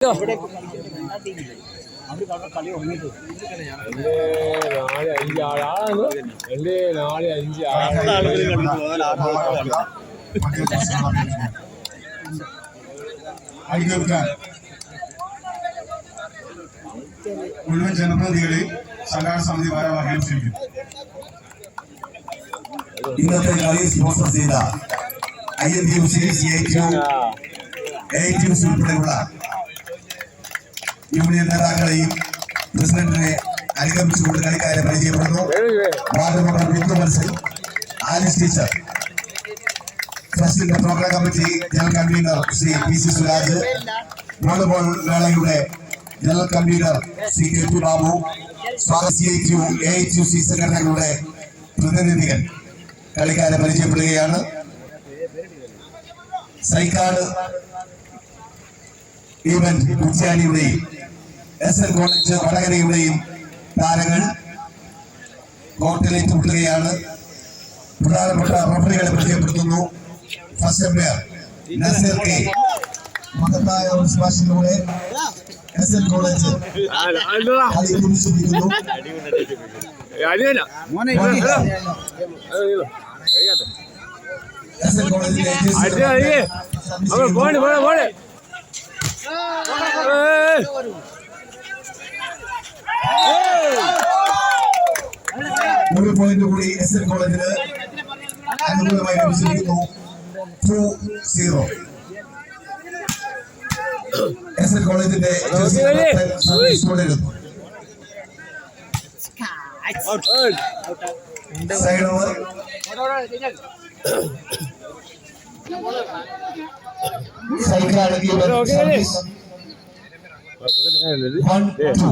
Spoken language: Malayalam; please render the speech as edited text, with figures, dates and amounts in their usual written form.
മുഴുവൻ ജനപ്രതിനിധികളെ സംഘാടന സമിതി ഭാരവാഹികൾ ക്ഷണിക്കും. ഇന്നത്തെ കളി സ്പോൺസർ ചെയ്ത INTUC, AITUC ഉൾപ്പെടെയുള്ള യൂണിയൻ നേതാക്കളെയും പ്രസിഡന്റിനെ അനുഗമിച്ചുകൊണ്ട് കളിക്കാരെ പരിചയപ്പെടുന്നു. വാർഡ് മെമ്പർ ബിന്ദു മനസ്സിൽ, ആലിസ് ടീച്ചർ, ട്രസ്റ്റിന്റെ programme committee general convener Shri PC Suraj, volleyball മേളയുടെ general convener Shri KP Babu, CITU, AITUC സംഘടനകളുടെ പ്രതിനിധികൾ കളിക്കാരെ പരിചയപ്പെടുകയാണ്. സൈക്കാട് ഈവന്റ് കുറ്റ്യാനിയുടെയും SN കോളേജ് വടകരയുടെയും താരങ്ങൾ കോർട്ടിലേക്ക് വിട്ടുകയാണ്. പ്രധാനപ്പെട്ട റഫറികളെ പരിചയപ്പെടുത്തുന്നു. First umpire Nazeer K. മഹത്തായ ഒരു സ്മാഷിലൂടെ SN കോളേജ് കളി കുറിച്ചിരിക്കുന്നു. SN കോളേജിലെ ഒരു പോയിന്റ് കൂടി SN കോളേജിന് അനുകൂലമായി ലഭിച്ചിരിക്കുന്നു. 2-0. SN കോളേജിന്റെ സൈഡ് ഓവർ. സൈക്കിൾ 1-2.